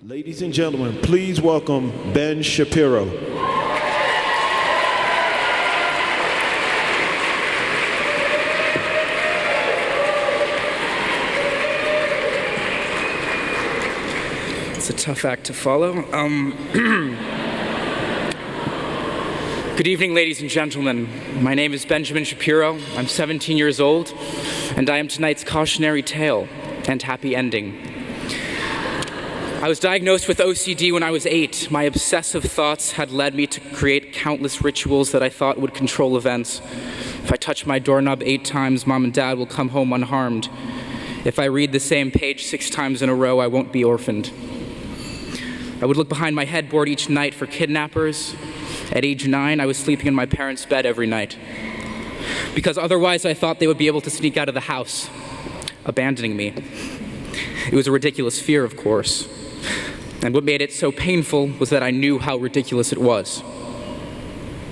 Ladies and gentlemen, please welcome Ben Shapiro. It's a tough act to follow. Good evening, ladies and gentlemen. My name is Benjamin Shapiro. I'm 17 years old, and I am tonight's cautionary tale and happy ending. I was diagnosed with OCD when I was 8. My obsessive thoughts had led me to create countless rituals that I thought would control events. If I touch my doorknob 8 times, Mom and Dad will come home unharmed. If I read the same page 6 times in a row, I won't be orphaned. I would look behind my headboard each night for kidnappers. At age 9, I was sleeping in my parents' bed every night, because otherwise I thought they would be able to sneak out of the house, abandoning me. It was a ridiculous fear, of course, and what made it so painful was that I knew how ridiculous it was.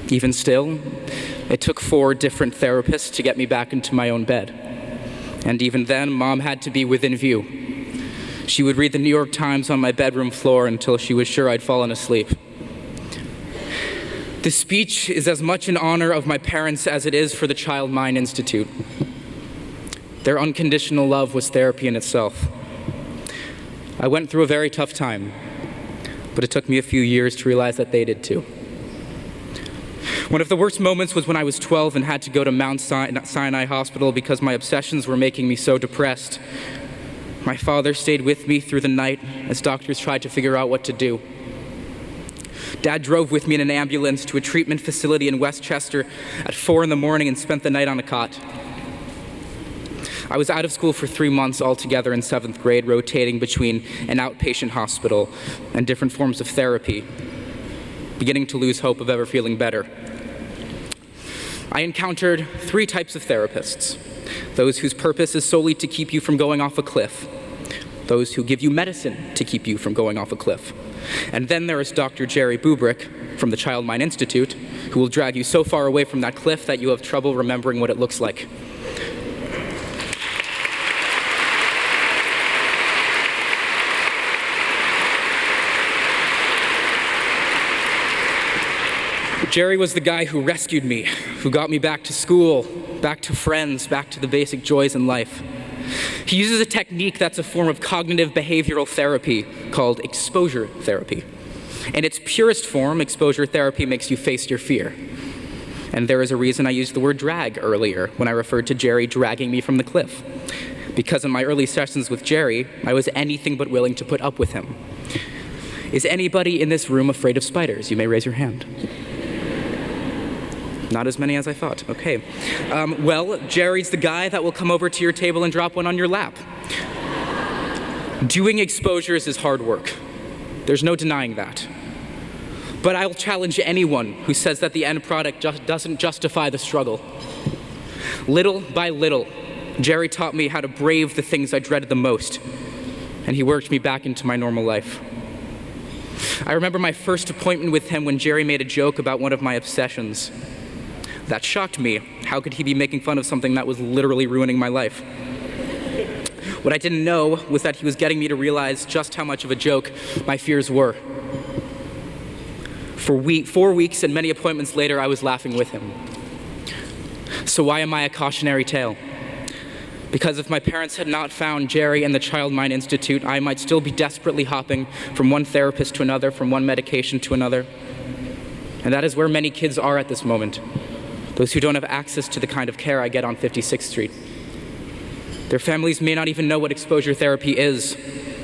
Even still, it took 4 different therapists to get me back into my own bed, and even then, Mom had to be within view. She would read the New York Times on my bedroom floor until she was sure I'd fallen asleep. This speech is as much in honor of my parents as it is for the Child Mind Institute. Their unconditional love was therapy in itself. I went through a very tough time, but it took me a few years to realize that they did too. One of the worst moments was when I was 12 and had to go to Mount Sinai Hospital because my obsessions were making me so depressed. My father stayed with me through the night as doctors tried to figure out what to do. Dad drove with me in an ambulance to a treatment facility in Westchester at 4 in the morning and spent the night on a cot. I was out of school for 3 months altogether in 7th grade, rotating between an outpatient hospital and different forms of therapy, beginning to lose hope of ever feeling better. I encountered 3 types of therapists: those whose purpose is solely to keep you from going off a cliff, those who give you medicine to keep you from going off a cliff, and then there is Dr. Jerry Bubrick from the Child Mind Institute, who will drag you so far away from that cliff that you have trouble remembering what it looks like. Jerry was the guy who rescued me, who got me back to school, back to friends, back to the basic joys in life. He uses a technique that's a form of cognitive behavioral therapy called exposure therapy. In its purest form, exposure therapy makes you face your fear. And there is a reason I used the word drag earlier when I referred to Jerry dragging me from the cliff. Because in my early sessions with Jerry, I was anything but willing to put up with him. Is anybody in this room afraid of spiders? You may raise your hand. Not as many as I thought. Okay. Well, Jerry's the guy that will come over to your table and drop one on your lap. Doing exposures is hard work. There's no denying that. But I'll challenge anyone who says that the end product doesn't justify the struggle. Little by little, Jerry taught me how to brave the things I dreaded the most, and he worked me back into my normal life. I remember my first appointment with him when Jerry made a joke about one of my obsessions. That shocked me. How could he be making fun of something that was literally ruining my life? What I didn't know was that he was getting me to realize just how much of a joke my fears were. For 4 weeks and many appointments later, I was laughing with him. So why am I a cautionary tale? Because if my parents had not found Jerry and the Child Mind Institute, I might still be desperately hopping from one therapist to another, from one medication to another. And that is where many kids are at this moment. Those who don't have access to the kind of care I get on 56th Street. Their families may not even know what exposure therapy is,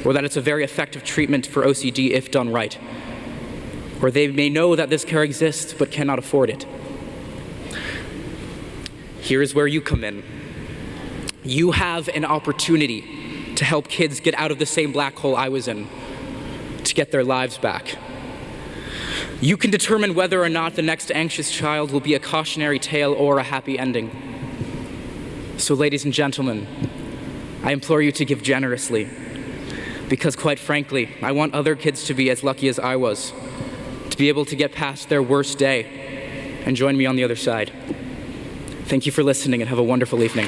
or that it's a very effective treatment for OCD if done right. Or they may know that this care exists but cannot afford it. Here is where you come in. You have an opportunity to help kids get out of the same black hole I was in, to get their lives back. You can determine whether or not the next anxious child will be a cautionary tale or a happy ending. So, ladies and gentlemen, I implore you to give generously, because quite frankly, I want other kids to be as lucky as I was, to be able to get past their worst day and join me on the other side. Thank you for listening and have a wonderful evening.